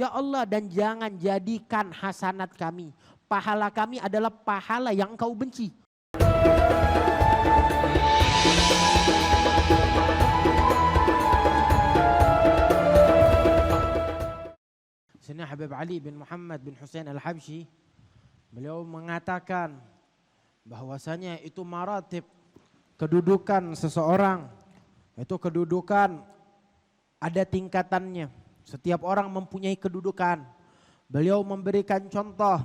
Ya Allah, dan jangan jadikan hasanat kami, pahala kami adalah pahala yang Engkau benci. Sini Habib Ali bin Muhammad bin Hussein Al-Habsyi, beliau mengatakan bahwasanya itu maratib kedudukan seseorang, itu kedudukan ada tingkatannya. Setiap orang mempunyai kedudukan. Beliau memberikan contoh,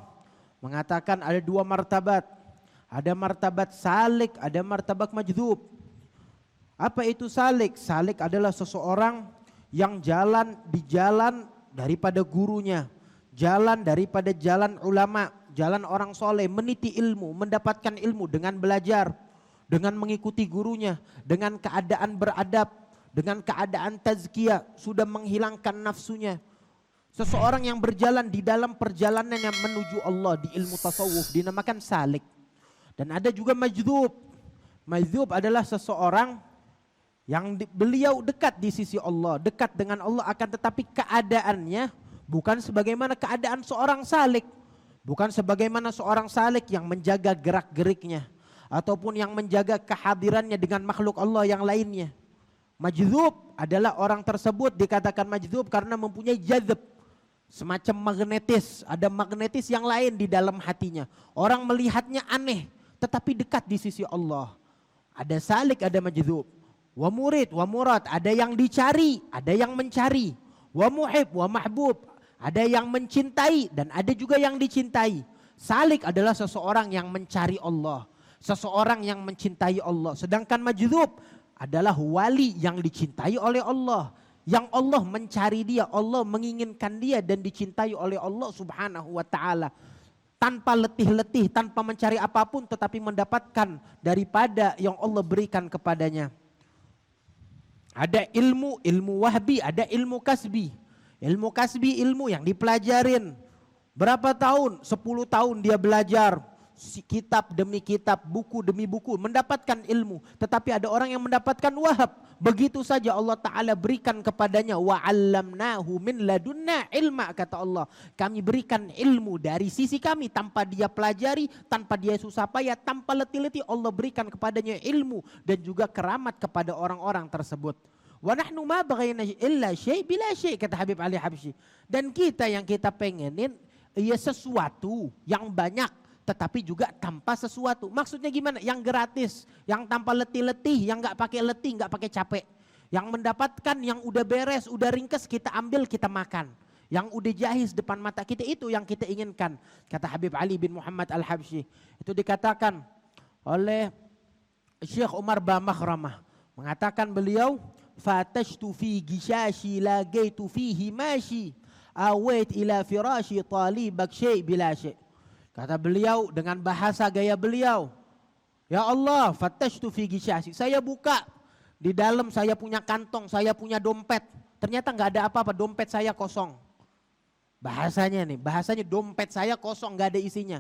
mengatakan ada 2 martabat. Ada martabat salik, ada martabat majdzub. Apa itu salik? Salik adalah seseorang yang jalan di jalan daripada gurunya, jalan daripada jalan ulama, jalan orang soleh, meniti ilmu, mendapatkan ilmu dengan belajar, dengan mengikuti gurunya, dengan keadaan beradab, dengan keadaan tazkiyah, sudah menghilangkan nafsunya. Seseorang yang berjalan di dalam perjalanan yang menuju Allah di ilmu tasawuf dinamakan salik. Dan ada juga majdzub. Majdzub adalah seseorang yang beliau dekat di sisi Allah, dekat dengan Allah, akan tetapi keadaannya bukan sebagaimana keadaan seorang salik. Bukan sebagaimana seorang salik yang menjaga gerak-geriknya ataupun yang menjaga kehadirannya dengan makhluk Allah yang lainnya. Majdzub adalah orang tersebut dikatakan majdzub karena mempunyai jazb, semacam magnetis, ada magnetis yang lain di dalam hatinya. Orang melihatnya aneh tetapi dekat di sisi Allah. Ada salik, ada majdzub. Wa murid, wa murad, ada yang dicari, ada yang mencari. Wa muhib, wa mahbub, ada yang mencintai dan ada juga yang dicintai. Salik adalah seseorang yang mencari Allah, seseorang yang mencintai Allah. Sedangkan majdzub adalah wali yang dicintai oleh Allah, yang Allah mencari dia, Allah menginginkan dia dan dicintai oleh Allah Subhanahu wa taala. Tanpa letih-letih, tanpa mencari apapun tetapi mendapatkan daripada yang Allah berikan kepadanya. Ada ilmu, ilmu wahbi, ada ilmu kasbi. Ilmu kasbi, ilmu yang dipelajarin. Berapa tahun? 10 tahun dia belajar. Kitab demi kitab, buku demi buku, mendapatkan ilmu. Tetapi ada orang yang mendapatkan wahab. Begitu saja Allah Ta'ala berikan kepadanya. Wa'allamnahu min ladunna ilma, kata Allah. Kami berikan ilmu dari sisi kami tanpa dia pelajari, tanpa dia susah payah, tanpa letih-letih. Allah berikan kepadanya ilmu dan juga keramat kepada orang-orang tersebut. Wa nahnu ma baghayna illa syai' bila syai', kata Habib Ali Habsyi. Dan kita yang kita pengenin ya sesuatu yang banyak tetapi juga tanpa sesuatu. Maksudnya gimana? Yang gratis, yang tanpa letih-letih, yang nggak pakai letih, nggak pakai capek. Yang mendapatkan yang udah beres, udah ringkes, kita ambil, kita makan. Yang udah jahis depan mata kita, itu yang kita inginkan. Kata Habib Ali bin Muhammad Al-Habsyi. Itu dikatakan oleh Syekh Umar Bamakhramah. Mengatakan beliau, fatashtu fi gishashi lagaitu fihi mashi await ila firashi talibak syai' bila syai'. Kata beliau dengan bahasa gaya beliau, ya Allah, fatashtu fi gishashi, saya buka di dalam, saya punya kantong, saya punya dompet. Ternyata nggak ada apa-apa, dompet saya kosong. Bahasanya nih, bahasanya dompet saya kosong, nggak ada isinya.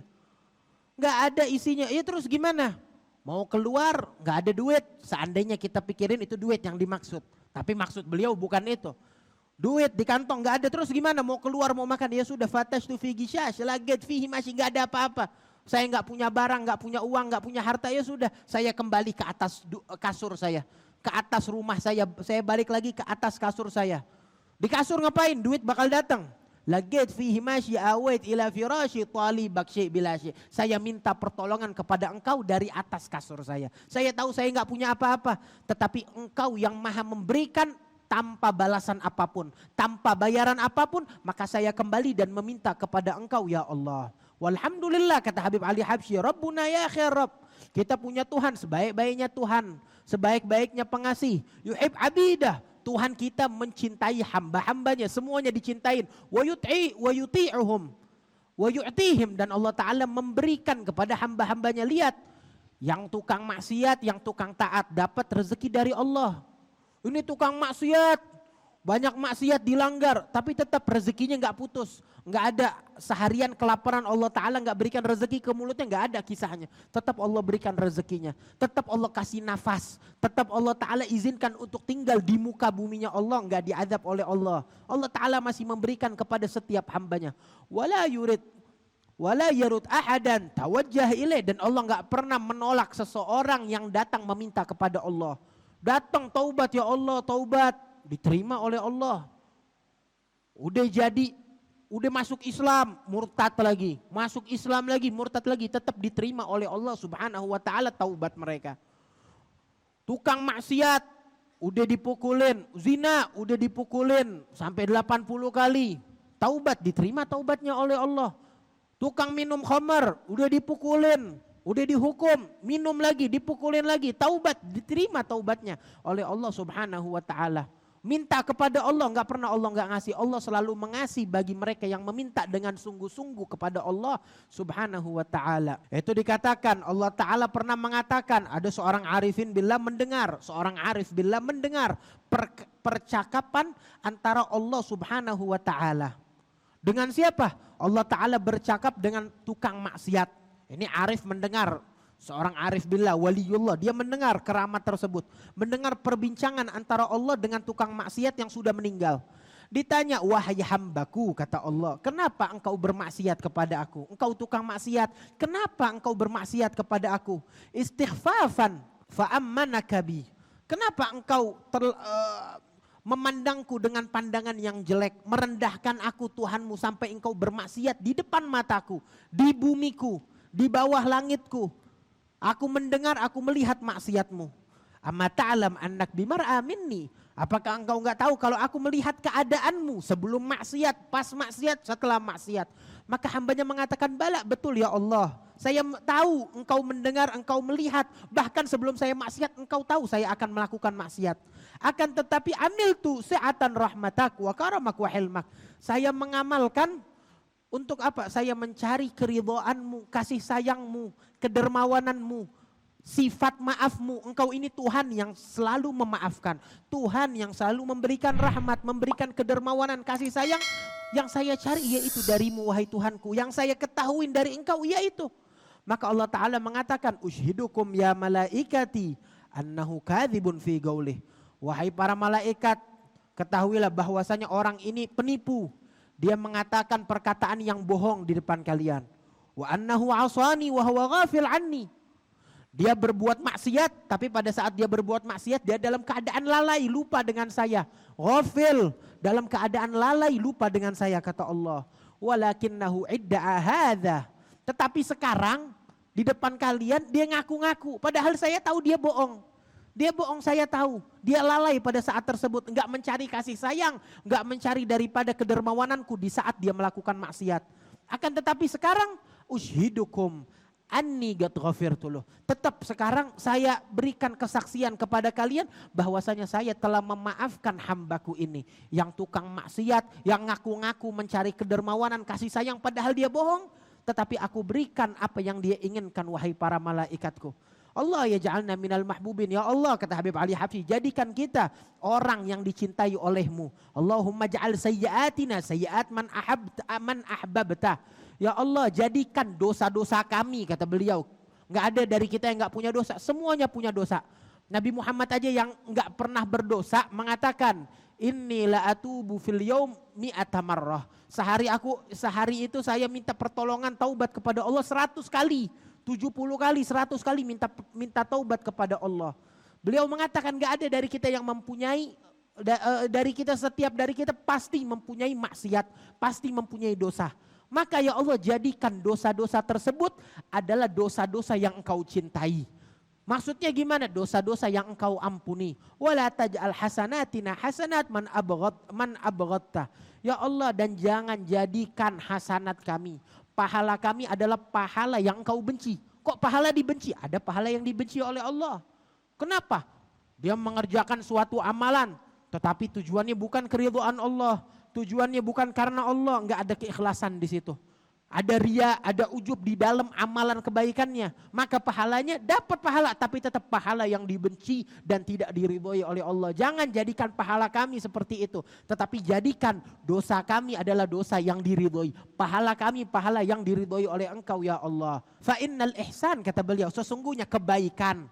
Nggak ada isinya, ya terus gimana? Mau keluar nggak ada duit, seandainya kita pikirin itu duit yang dimaksud. Tapi maksud beliau bukan itu. Duit di kantong nggak ada, terus gimana? Mau keluar mau makan, ya sudah, fatashtu fi gishash laget fihi masih nggak ada apa-apa. Saya nggak punya barang, nggak punya uang, nggak punya harta, ya sudah, saya kembali ke atas kasur saya, ke atas rumah saya balik lagi ke atas kasur saya. Di kasur ngapain? Duit bakal datang. Laget fihi masyi await ila firashi talibak syai' bila syai'. Saya minta pertolongan kepada engkau dari atas kasur saya. Saya tahu saya nggak punya apa-apa, tetapi engkau yang maha memberikan tanpa balasan apapun, tanpa bayaran apapun, maka saya kembali dan meminta kepada engkau ya Allah. Walhamdulillah, kata Habib Ali Habsyi, Rabbuna ya khair Rabb. Kita punya Tuhan sebaik-baiknya Tuhan, sebaik-baiknya pengasih. Yuhib abidah, Tuhan kita mencintai hamba-hambanya, semuanya dicintain. Wa yuti'uhum wa yu'tihim, dan Allah Ta'ala memberikan kepada hamba-hambanya. Lihat, yang tukang maksiat, yang tukang taat dapat rezeki dari Allah. Ini tukang maksiat, banyak maksiat dilanggar, tapi tetap rezekinya nggak putus. Nggak ada seharian kelaparan Allah Ta'ala nggak berikan rezeki ke mulutnya, nggak ada kisahnya. Tetap Allah berikan rezekinya, tetap Allah kasih nafas, tetap Allah Ta'ala izinkan untuk tinggal di muka buminya Allah, nggak diazab oleh Allah. Allah Ta'ala masih memberikan kepada setiap hambanya. Wala yarud ahadan tawajjah ilaih, dan Allah nggak pernah menolak seseorang yang datang meminta kepada Allah. Datang taubat, ya Allah taubat, diterima oleh Allah. Udah jadi, udah masuk Islam, murtad lagi, masuk Islam lagi, murtad lagi, tetap diterima oleh Allah Subhanahu wa taala taubat mereka. Tukang maksiat udah dipukulin, zina udah dipukulin sampai 80 kali, taubat diterima taubatnya oleh Allah. Tukang minum khamar udah dipukulin, udah dihukum, minum lagi, dipukulin lagi, taubat diterima taubatnya oleh Allah Subhanahu wa taala. Minta kepada Allah, nggak pernah Allah nggak ngasih. Allah selalu mengasih bagi mereka yang meminta dengan sungguh-sungguh kepada Allah Subhanahu wa taala. Itu dikatakan Allah Taala pernah mengatakan, ada seorang arifin billah mendengar, seorang arif billah mendengar percakapan antara Allah Subhanahu wa taala. Dengan siapa? Allah Taala bercakap dengan tukang maksiat. Ini arif mendengar. Seorang arif billah, waliullah, dia mendengar keramat tersebut. Mendengar perbincangan antara Allah dengan tukang maksiat yang sudah meninggal. Ditanya, wahai hambaku, kata Allah, kenapa engkau bermaksiat kepada aku? Engkau tukang maksiat, kenapa engkau bermaksiat kepada aku? Istighfafan fa'ammanaka bi. Kenapa engkau memandangku dengan pandangan yang jelek, merendahkan aku Tuhanmu sampai engkau bermaksiat di depan mataku, di bumiku, di bawah langitku. Aku mendengar, aku melihat maksiatmu. Amma ta'lam annak bimar'a minni. Apakah engkau enggak tahu kalau aku melihat keadaanmu sebelum maksiat, pas maksiat, setelah maksiat. Maka hambanya mengatakan, bala, betul ya Allah. Saya tahu engkau mendengar, engkau melihat. Bahkan sebelum saya maksiat, engkau tahu saya akan melakukan maksiat. Akan tetapi amiltu sa'atan rahmatak wa karamak wa hilmak. Saya mengamalkan untuk apa? Saya mencari keridhaanmu, kasih sayangmu, kedermawananmu, sifat maafmu. Engkau ini Tuhan yang selalu memaafkan. Tuhan yang selalu memberikan rahmat, memberikan kedermawanan, kasih sayang. Yang saya cari yaitu darimu wahai Tuhanku. Yang saya ketahui dari engkau yaitu. Maka Allah Ta'ala mengatakan, ushidukum ya malaikati annahu kadhibun fi gaulih. Wahai para malaikat, ketahuilah bahwasanya orang ini penipu. Dia mengatakan perkataan yang bohong di depan kalian. Wa annahu asani wa huwa ghafil anni. Dia berbuat maksiat, tapi pada saat dia berbuat maksiat dia dalam keadaan lalai, lupa dengan saya. Ghafil, dalam keadaan lalai, lupa dengan saya, kata Allah. Walakinnahu idda'a hadza. Tetapi sekarang di depan kalian dia ngaku-ngaku, padahal saya tahu dia bohong. Dia bohong, saya tahu. Dia lalai pada saat tersebut. Enggak mencari kasih sayang. Enggak mencari daripada kedermawananku di saat dia melakukan maksiat. Akan tetapi sekarang, ushidukum anni qad ghafirtu lahu. Tetap sekarang saya berikan kesaksian kepada kalian bahwasanya saya telah memaafkan hambaku ini. Yang tukang maksiat, yang ngaku-ngaku mencari kedermawanan, kasih sayang padahal dia bohong. Tetapi aku berikan apa yang dia inginkan wahai para malaikatku. Allah ya ja'alna minal mahbubin. Ya Allah, kata Habib Ali Habsyi, jadikan kita orang yang dicintai olehmu. Allahumma ja'al sayyiatina sayyiat man ahbabta. Ya Allah, jadikan dosa-dosa kami, kata beliau. Enggak ada dari kita yang enggak punya dosa, semuanya punya dosa. Nabi Muhammad aja yang enggak pernah berdosa mengatakan, inni la atubu fil yaum mi'ata marrah. Sehari itu saya minta pertolongan taubat kepada Allah 100 kali. 70 kali, 100 kali minta taubat kepada Allah. Beliau mengatakan gak ada dari kita yang mempunyai, setiap dari kita pasti mempunyai maksiat, pasti mempunyai dosa. Maka ya Allah, jadikan dosa-dosa tersebut adalah dosa-dosa yang engkau cintai. Maksudnya gimana? Dosa-dosa yang engkau ampuni. Wala taj'al hasanatina hasanat man abghadta. Ya Allah, dan jangan jadikan hasanat kami, pahala kami adalah pahala yang engkau benci. Kok pahala dibenci? Ada pahala yang dibenci oleh Allah. Kenapa? Dia mengerjakan suatu amalan, tetapi tujuannya bukan keridhaan Allah. Tujuannya bukan karena Allah, enggak ada keikhlasan di situ. ada ria, ada ujub di dalam amalan kebaikannya, maka pahalanya dapat pahala, tapi tetap pahala yang dibenci dan tidak diridhoi oleh Allah. Jangan jadikan pahala kami seperti itu, tetapi jadikan dosa kami adalah dosa yang diridhoi, pahala kami pahala yang diridhoi oleh Engkau ya Allah. Fa innal ihsan, kata beliau, sesungguhnya kebaikan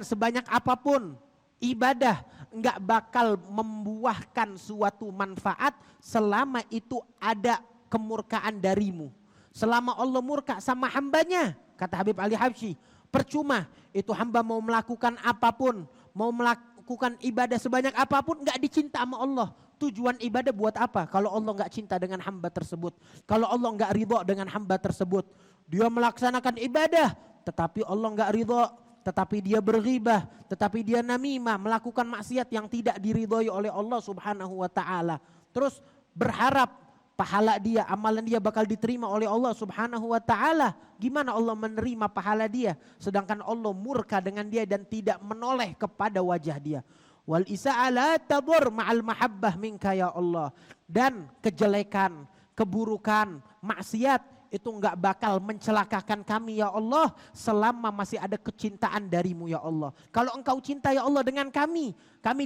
sebanyak apapun, ibadah enggak bakal membuahkan suatu manfaat selama itu ada kemurkaan darimu. Selama Allah murka sama hambanya, kata Habib Ali Habsyi, percuma itu hamba mau melakukan apapun, mau melakukan ibadah sebanyak apapun, enggak dicinta sama Allah. Tujuan ibadah buat apa? Kalau Allah enggak cinta dengan hamba tersebut, kalau Allah enggak ridho dengan hamba tersebut, dia melaksanakan ibadah, tetapi Allah enggak ridho, tetapi dia berghibah, tetapi dia namimah, melakukan maksiat yang tidak diridhoi oleh Allah Subhanahu wa taala. Terus berharap pahala dia, amalan dia bakal diterima oleh Allah Subhanahu wa taala. Gimana Allah menerima pahala dia sedangkan Allah murka dengan dia dan tidak menoleh kepada wajah dia. Wal isa'a la tadur ma'al mahabbah minka ya Allah. Dan kejelekan, keburukan, maksiat itu enggak bakal mencelakakan kami ya Allah selama masih ada kecintaan darimu ya Allah. Kalau engkau cinta ya Allah dengan kami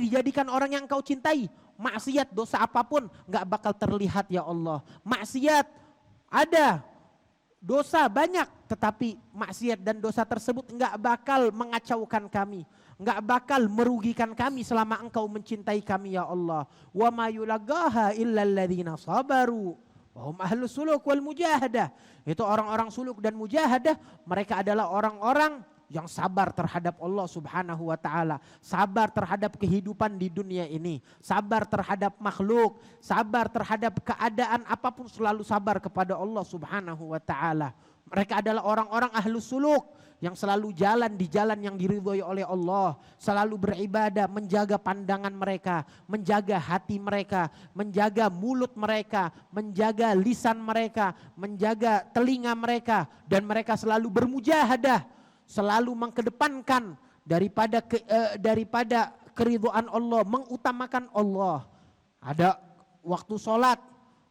dijadikan orang yang engkau cintai. Maksiat, dosa apapun enggak bakal terlihat ya Allah. Maksiat ada, dosa banyak, tetapi maksiat dan dosa tersebut enggak bakal mengacaukan kami, enggak bakal merugikan kami selama engkau mencintai kami ya Allah. Wa ma yulaghaha illa alladzina sabaru wa hum ahlus suluk wal mujahadah. Itu orang-orang suluk dan mujahadah, mereka adalah orang-orang yang sabar terhadap Allah Subhanahu wa taala, sabar terhadap kehidupan di dunia ini, sabar terhadap makhluk, sabar terhadap keadaan apapun, selalu sabar kepada Allah Subhanahu wa taala. Mereka adalah orang-orang ahlus suluk yang selalu jalan di jalan yang diridhoi oleh Allah, selalu beribadah, menjaga pandangan mereka, menjaga hati mereka, menjaga mulut mereka, menjaga lisan mereka, menjaga telinga mereka, dan mereka selalu bermujahadah, selalu mengkedepankan daripada keridhaan Allah, mengutamakan Allah. Ada waktu sholat,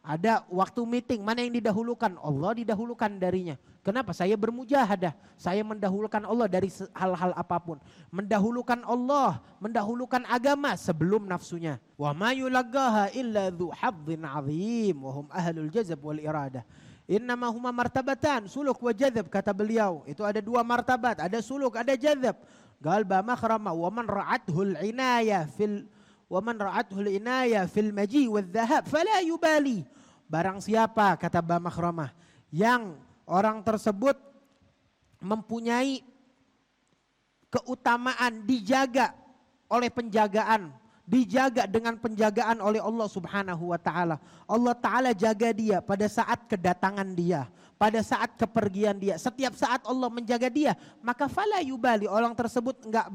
ada waktu meeting, mana yang didahulukan? Allah didahulukan darinya. Kenapa? Saya bermujahadah, saya mendahulukan Allah dari hal-hal apapun. Mendahulukan Allah, mendahulukan agama sebelum nafsunya. Wa ma yulaghaha illa dzu hadzin azim wa hum ahlul jazab wal iradah. Innama huma martabatan, suluk wa jadzab, kata beliau. Itu ada dua martabat, ada suluk, ada jadzab. Galba makhrama wa man ra'athul inayah fil maji wal dhahab fala yubali. Barang siapa, kata Ba Makhramah, yang orang tersebut mempunyai keutamaan, dijaga oleh penjagaan, dijaga dengan penjagaan oleh Allah Subhanahu wa taala. Allah taala jaga dia pada saat kedatangan dia, pada saat kepergian dia. Setiap saat Allah menjaga dia, maka fala yubali, orang tersebut enggak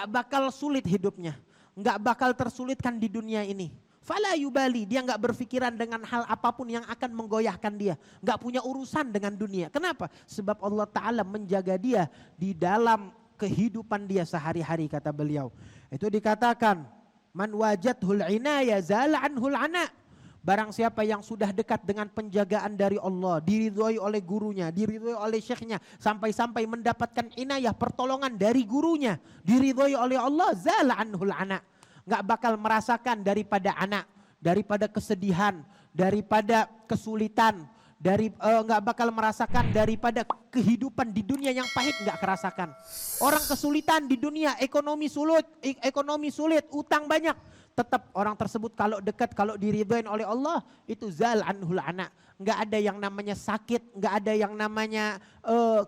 bakal sulit hidupnya, enggak bakal tersulitkan di dunia ini. Fala yubali, dia enggak berpikiran dengan hal apapun yang akan menggoyahkan dia, enggak punya urusan dengan dunia. Kenapa? Sebab Allah taala menjaga dia di dalam kehidupan dia sehari-hari, kata beliau. Itu dikatakan man wajathul inaya zala anhul ana. Barang siapa yang sudah dekat dengan penjagaan dari Allah, diridhoi oleh gurunya, diridhoi oleh syekhnya, sampai-sampai mendapatkan inayah, pertolongan dari gurunya, diridhoi oleh Allah, zala anhul ana. Enggak bakal merasakan daripada anak, daripada kesedihan, daripada kesulitan, nggak bakal merasakan daripada kehidupan di dunia yang pahit, nggak kerasakan. Orang kesulitan di dunia, ekonomi sulit, utang banyak, tetap orang tersebut kalau dekat, kalau diridhoin oleh Allah, itu zal anhul ana. Nggak ada yang namanya sakit, nggak ada yang namanya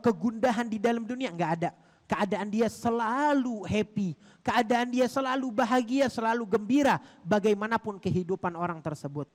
kegundahan di dalam dunia, nggak ada. Keadaan dia selalu happy, keadaan dia selalu bahagia, selalu gembira, bagaimanapun kehidupan orang tersebut.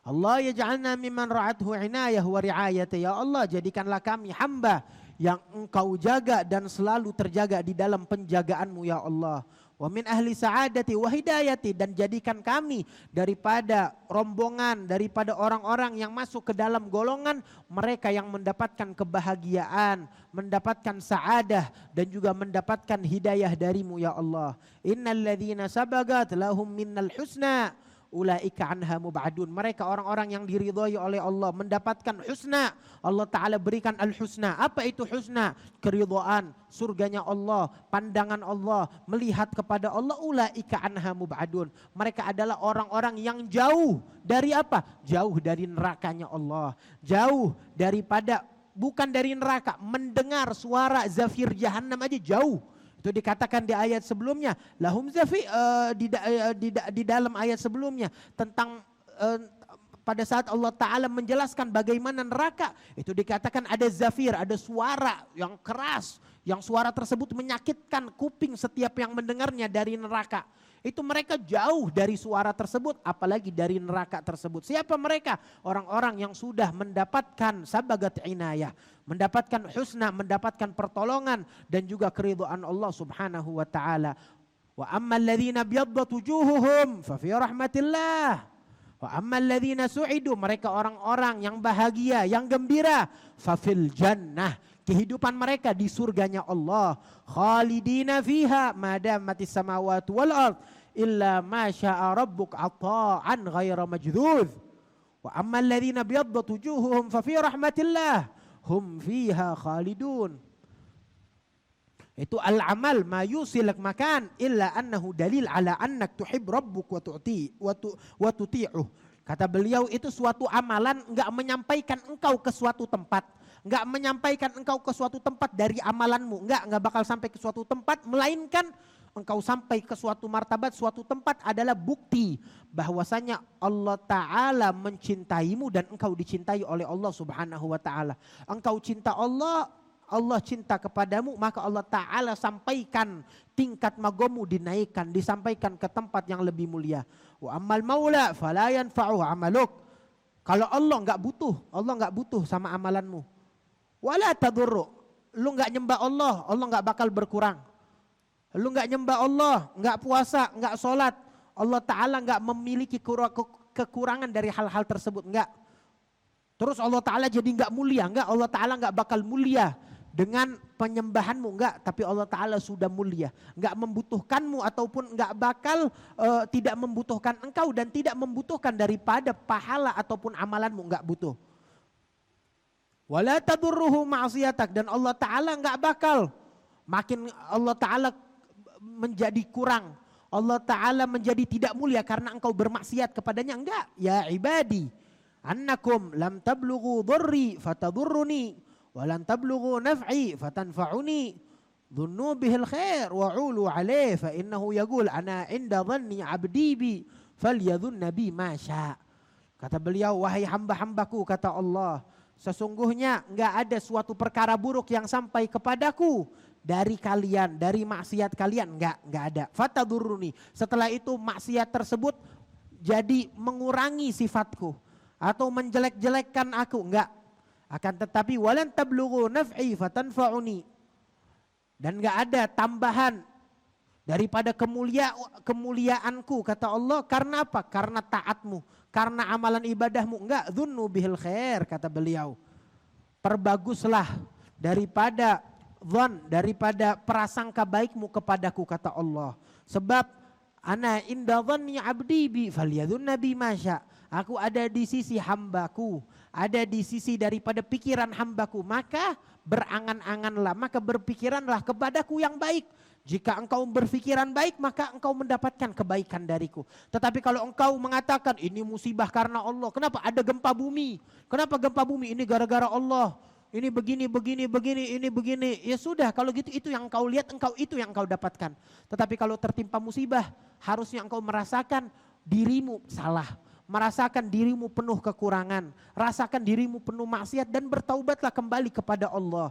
Allah yaj'alna mimman ra'athu inayah wa ri'ayata. Ya Allah, jadikanlah kami hamba yang engkau jaga dan selalu terjaga di dalam penjagaanmu ya Allah. Wa min ahli sa'adati wa hidayati, dan jadikan kami daripada rombongan, daripada orang-orang yang masuk ke dalam golongan mereka yang mendapatkan kebahagiaan, mendapatkan sa'adah, dan juga mendapatkan hidayah darimu ya Allah. Innal ladzina sabagat lahum minnal husna ulaika anha mub'adun. Mereka orang-orang yang diridhoi oleh Allah, mendapatkan husna. Allah Ta'ala berikan al-husna. Apa itu husna? Keridhaan, surganya Allah, pandangan Allah, melihat kepada Allah. Ulaika anha mub'adun. Mereka adalah orang-orang yang jauh dari apa? Jauh dari nerakanya Allah. Jauh daripada, bukan dari neraka, mendengar suara zafir jahannam aja jauh. Itu dikatakan di ayat sebelumnya, lahum zafir, di dalam ayat sebelumnya tentang pada saat Allah Ta'ala menjelaskan bagaimana neraka, itu dikatakan ada zafir, ada suara yang keras, yang suara tersebut menyakitkan kuping setiap yang mendengarnya dari neraka. Itu mereka jauh dari suara tersebut, apalagi dari neraka tersebut. Siapa mereka? Orang-orang yang sudah mendapatkan sabagat inayah, mendapatkan husna, mendapatkan pertolongan dan juga keridhaan Allah Subhanahu wa taala. Wa ammal ladzina biyaddat wujuhuhum fa fi rahmatillah. Wa ammal ladzina su'idu, mereka orang-orang yang bahagia, yang gembira, fa fil jannah. Kehidupan mereka di surganya Allah. Khalidina fiha madamatis samawati wal ard illa ma syaa rabbuk ata'an ghaira majdud. Wa ammal ladzina biyaddat wujuhuhum fa fi rahmatillah hum fiha khalidun. Itu al-amal ma yusilak makan illa annahu dalil ala annak tuhib rabbuk wa tuti'uh. Kata beliau, itu suatu amalan enggak menyampaikan engkau ke suatu tempat, enggak menyampaikan engkau ke suatu tempat dari amalanmu, enggak bakal sampai ke suatu tempat, melainkan engkau sampai ke suatu martabat, suatu tempat adalah bukti bahwasanya Allah Ta'ala mencintaimu dan engkau dicintai oleh Allah Subhanahu wa Ta'ala. Engkau cinta Allah, Allah cinta kepadamu, maka Allah Ta'ala sampaikan tingkat magomu, dinaikkan, disampaikan ke tempat yang lebih mulia. Wa ammal maula fala yanfa'u amaluk. Kalau Allah enggak butuh sama amalanmu. Wala tadurru, lu enggak nyembah Allah, Allah enggak bakal berkurang. Lu enggak nyembah Allah, enggak puasa, enggak sholat, Allah Ta'ala enggak memiliki kekurangan dari hal-hal tersebut, enggak. Terus Allah Ta'ala jadi enggak mulia, enggak. Allah Ta'ala enggak bakal mulia dengan penyembahanmu, enggak. Tapi Allah Ta'ala sudah mulia, enggak membutuhkanmu ataupun enggak bakal tidak membutuhkan engkau dan tidak membutuhkan daripada pahala ataupun amalanmu, enggak butuh. Wala tadurruhu ma'siyatak, dan Allah Ta'ala enggak bakal makin Allah Ta'ala menjadi kurang, Allah Ta'ala menjadi tidak mulia karena engkau bermaksiat kepadanya, enggak. Ya ibadi annakum lam tablughu dhurri fatadurruni wa lan tablughu naf'i fatanfa'uni dhunnu bihil khair wa 'ulu 'alayhi fa innahu yaqul ana 'inda dhanni 'abdi bi falyadhunna bi ma syaa. Kata beliau, wahai hamba-hambaku, kata Allah, sesungguhnya enggak ada suatu perkara buruk yang sampai kepadaku dari kalian, dari maksiat kalian, enggak ada. Fatadurruni, setelah itu maksiat tersebut jadi mengurangi sifatku atau menjelek-jelekkan aku, enggak. Akan tetapi walan tablughu naf'i fatanfa'uni, dan enggak ada tambahan daripada kemuliaanku, kata Allah. Karena apa? Karena taatmu, karena amalan ibadahmu, enggak. Dzunnu bihil khair, kata beliau, perbaguslah daripada dzan, daripada prasangka baikmu kepadaku, kata Allah. Sebab ana inda dhanni 'abdi bi falyadhunna bi ma syaa. Aku ada di sisi hambaku, ada di sisi daripada pikiran hambaku, maka berangan-anganlah, maka berpikiranlah kepadaku yang baik. Jika engkau berpikiran baik, maka engkau mendapatkan kebaikan dariku. Tetapi kalau engkau mengatakan ini musibah karena Allah, kenapa ada gempa bumi? Kenapa gempa bumi? Ini gara-gara Allah. Ini begini, ini begini. Ya sudah, kalau gitu itu yang engkau lihat, itu yang engkau dapatkan. Tetapi kalau tertimpa musibah, harusnya engkau merasakan dirimu salah, merasakan dirimu penuh kekurangan, rasakan dirimu penuh maksiat dan bertaubatlah kembali kepada Allah.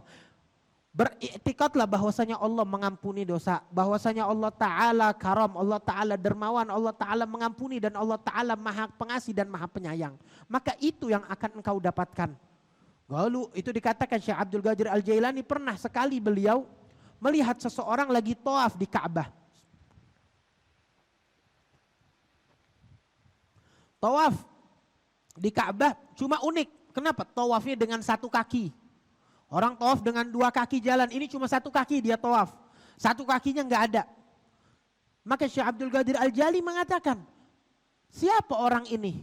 Beriktikadlah bahwasanya Allah mengampuni dosa, bahwasanya Allah Ta'ala karam, Allah Ta'ala dermawan, Allah Ta'ala mengampuni dan Allah Ta'ala maha pengasih dan maha penyayang. Maka itu yang akan engkau dapatkan. Lalu itu dikatakan Syekh Abdul Qadir Al-Jailani pernah sekali beliau melihat seseorang lagi tawaf di Ka'bah. Tawaf di Ka'bah cuma unik. Kenapa? Tawafnya dengan satu kaki. Orang tawaf dengan dua kaki jalan, ini cuma satu kaki dia tawaf. Satu kakinya enggak ada. Maka Syekh Abdul Qadir Al-Jailani mengatakan, Siapa orang ini?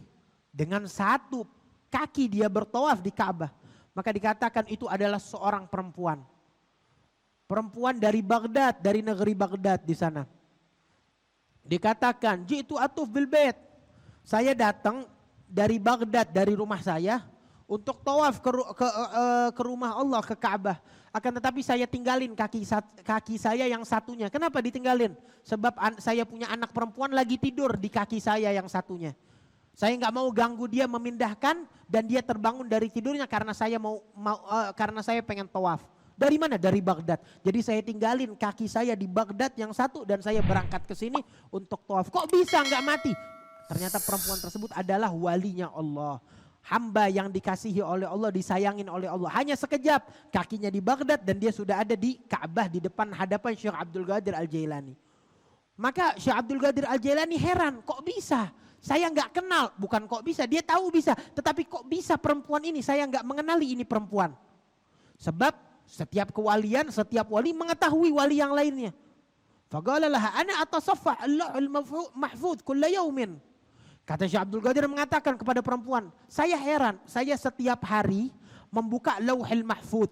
Dengan satu kaki dia bertawaf di Ka'bah. Maka dikatakan itu adalah seorang perempuan. Perempuan dari Baghdad, dari negeri Baghdad di sana. Dikatakan, jitu atuf bil bait. Saya datang dari Baghdad, dari rumah saya untuk tawaf ke rumah Allah, ke Ka'bah. Akan tetapi saya tinggalin kaki saya yang satunya. Kenapa ditinggalin? Sebab saya punya anak perempuan lagi tidur di kaki saya yang satunya. Saya nggak mau ganggu dia memindahkan dan dia terbangun dari tidurnya karena karena saya pengen tawaf. Dari mana? Dari Baghdad. Jadi saya tinggalin kaki saya di Baghdad yang satu dan saya berangkat ke sini untuk tawaf. Kok bisa nggak mati? Ternyata perempuan tersebut adalah walinya Allah. Hamba yang dikasihi oleh Allah, disayangin oleh Allah. Hanya sekejap kakinya di Baghdad dan dia sudah ada di Ka'bah di depan hadapan Syekh Abdul Qadir Al-Jailani. Maka Syekh Abdul Qadir Al-Jailani heran, kok bisa? Saya nggak kenal, bukan kok bisa, dia tahu bisa. Tetapi kok bisa perempuan ini, saya nggak mengenali ini perempuan. Sebab setiap kewalian, setiap wali mengetahui wali yang lainnya. Faqala laha ana atasaffa Allahul mahfuz kulla yaumin. Kata Syekh Abdul Qadir mengatakan kepada perempuan, saya heran, saya setiap hari membuka Lauhul Mahfuz.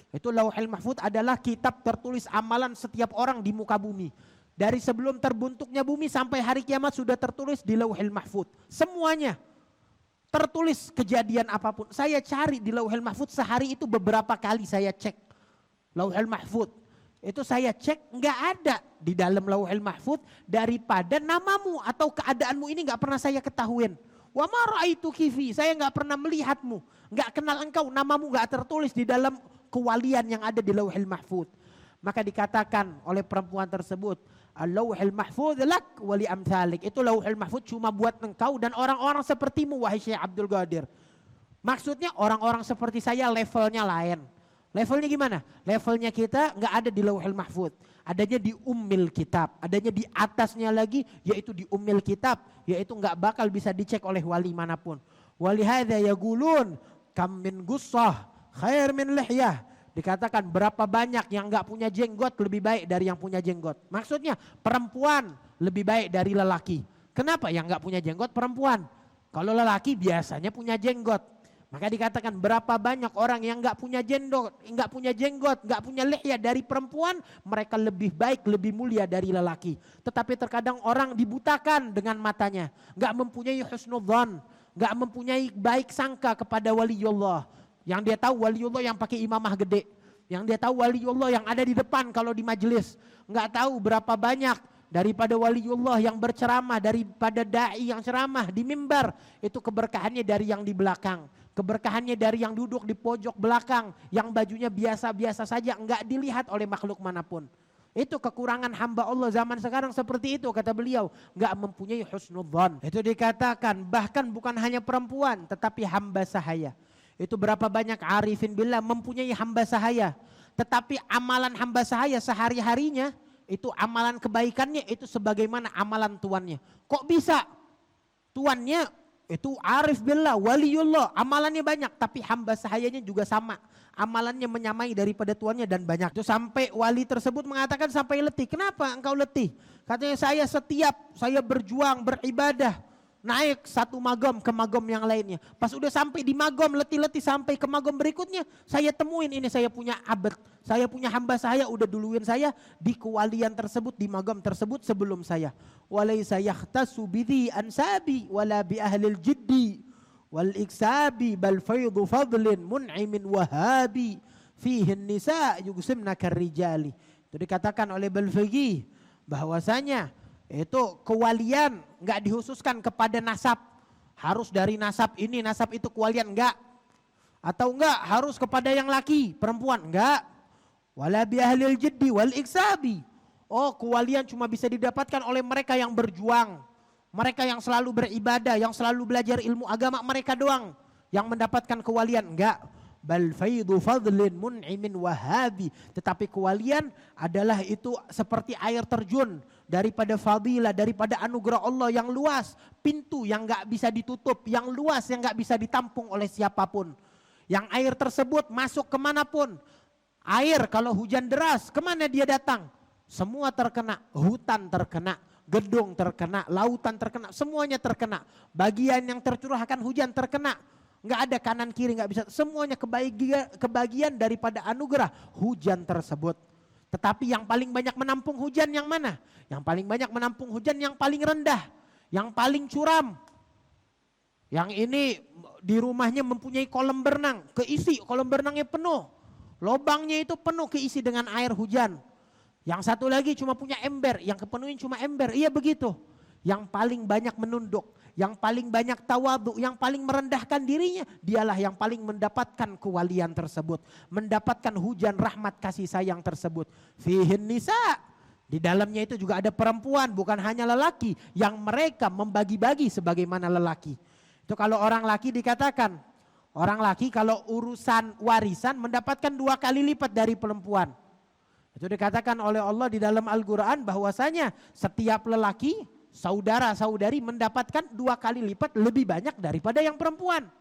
Itu Lauhul Mahfuz adalah kitab tertulis amalan setiap orang di muka bumi. Dari sebelum terbentuknya bumi sampai hari kiamat sudah tertulis di Lauhul Mahfuz. Semuanya tertulis, kejadian apapun. Saya cari di Lauhul Mahfuz sehari itu beberapa kali saya cek Lauhul Mahfuz. Itu saya cek nggak ada di dalam Lauhul Mahfuz daripada namamu atau keadaanmu ini nggak pernah saya ketahuin. Wa ma raaitu kifi, saya nggak pernah melihatmu, nggak kenal engkau, namamu nggak tertulis di dalam kewalian yang ada di Lauhul Mahfuz. Maka dikatakan oleh perempuan tersebut, Al-Lauhul Mahfuz lak wali amthalik. Itu Lauhul Mahfuz cuma buat engkau dan orang-orang sepertimu wahai Syekh Abdul Qadir. Maksudnya orang-orang seperti saya levelnya lain. Levelnya gimana? Levelnya kita nggak ada di Lauhul Mahfuz. Adanya di Ummil Kitab. Adanya di atasnya lagi yaitu di Ummil Kitab. Yaitu nggak bakal bisa dicek oleh wali manapun. Walihada yaqulun kam min gussah khair min lihyah. Dikatakan berapa banyak yang nggak punya jenggot lebih baik dari yang punya jenggot. Maksudnya perempuan lebih baik dari lelaki. Kenapa yang nggak punya jenggot perempuan? Kalau lelaki biasanya punya jenggot. Maka dikatakan berapa banyak orang yang nggak punya jenggot, nggak punya lihya dari perempuan, mereka lebih baik, lebih mulia dari lelaki. Tetapi terkadang orang dibutakan dengan matanya, nggak mempunyai husnudzan, nggak mempunyai baik sangka kepada waliullah. Yang dia tahu waliullah yang pakai imamah gede. Yang dia tahu waliullah yang ada di depan kalau di majelis. Nggak tahu berapa banyak daripada waliullah yang berceramah, daripada da'i yang ceramah di mimbar. Itu keberkahannya dari yang di belakang. Keberkahannya dari yang duduk di pojok belakang. Yang bajunya biasa-biasa saja, nggak dilihat oleh makhluk manapun. Itu kekurangan hamba Allah zaman sekarang seperti itu kata beliau. Nggak mempunyai husnudzan. Itu dikatakan bahkan bukan hanya perempuan tetapi hamba sahaya. Itu berapa banyak arifin billah mempunyai hamba sahaya. Tetapi amalan hamba sahaya sehari-harinya itu amalan kebaikannya itu sebagaimana amalan tuannya. Kok bisa? Tuannya itu arif billah, waliullah, amalannya banyak. Tapi hamba sahayanya juga sama. Amalannya menyamai daripada tuannya dan banyak. Itu sampai wali tersebut mengatakan sampai letih. Kenapa engkau letih? Katanya saya berjuang, beribadah. Naik satu magam ke magam yang lainnya. Pas udah sampai di magam letih-letih sampai ke magam berikutnya. Saya temuin ini saya punya abad. Saya punya hamba saya udah duluin saya di kewalian tersebut, di magam tersebut sebelum saya. Walaysa yakhtasu bidhi ansabi wala bi ahlil jiddi wal iksabi bal faydu fadlin mun'imin wahabi fihin nisa yugsimna karrijali. Itu dikatakan oleh Balfaqih bahwasanya itu kewalian nggak dihususkan kepada nasab. Harus dari nasab ini, nasab itu kewalian enggak. Atau enggak harus kepada yang laki, perempuan enggak. Wala bi ahlil jiddi wal iksabi. Oh, kewalian cuma bisa didapatkan oleh mereka yang berjuang. Mereka yang selalu beribadah, yang selalu belajar ilmu agama, mereka doang yang mendapatkan kewalian. Enggak. Bal faidu fadlin mun'imin wahabi. Tetapi kewalian adalah itu seperti air terjun daripada fadilah, daripada anugerah Allah yang luas, pintu yang gak bisa ditutup, yang luas yang gak bisa ditampung oleh siapapun. Yang air tersebut masuk kemanapun. Air kalau hujan deras kemana dia datang? Semua terkena, hutan terkena, gedung terkena, lautan terkena, semuanya terkena. Bagian yang tercurahkan hujan terkena. Nggak ada kanan kiri, nggak bisa. Semuanya kebagian daripada anugerah hujan tersebut. Tetapi yang paling banyak menampung hujan yang mana? Yang paling banyak menampung hujan yang paling rendah, yang paling curam. Yang ini di rumahnya mempunyai kolam berenang, keisi kolam berenangnya penuh. Lobangnya itu penuh keisi dengan air hujan. Yang satu lagi cuma punya ember, yang kepenuhin cuma ember. Iya begitu. Yang paling banyak menunduk, yang paling banyak tawadhu, yang paling merendahkan dirinya, dialah yang paling mendapatkan kewalian tersebut. Mendapatkan hujan rahmat kasih sayang tersebut. Fihin nisa. Di dalamnya itu juga ada perempuan, bukan hanya lelaki. Yang mereka membagi-bagi sebagaimana lelaki. Itu kalau orang laki dikatakan, orang laki kalau urusan warisan mendapatkan 2 kali lipat dari perempuan. Itu dikatakan oleh Allah di dalam Al-Quran bahwasanya setiap lelaki, saudara-saudari mendapatkan 2 kali lipat lebih banyak daripada yang perempuan.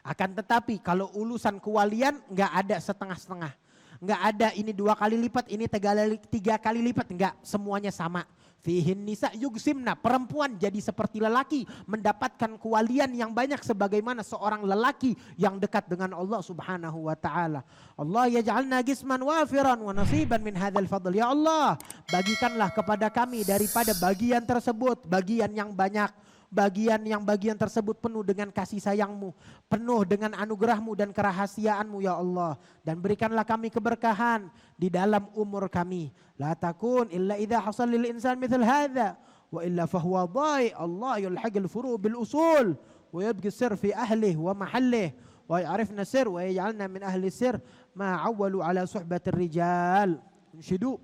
Akan tetapi kalau urusan kewalian nggak ada setengah-setengah. Nggak ada ini 2 kali lipat, ini 3 kali lipat, enggak, semuanya sama. Fihin nisa yugsimna, perempuan jadi seperti lelaki, mendapatkan kewalian yang banyak sebagaimana seorang lelaki yang dekat dengan Allah Subhanahu wa taala. Allah yaj'alna gisman wafiran wa nasiban min hadzal fadl. Ya Allah, bagikanlah kepada kami daripada bagian tersebut, bagian yang banyak. Bagian tersebut penuh dengan kasih sayangmu, penuh dengan anugerahmu dan kerahasiaanmu ya Allah. Dan berikanlah kami keberkahan di dalam umur kami. La takun illa idha hasal lil insan mithal hadha wa illa fahuwa dhai. Allah yulhaqil furu' bil usul wa yabqi sir fi ahlih wa mahallih wa ya'rifna sir wa yaj'alna min ahli sir ma awwalu ala suhbatir rijal. Insyidu.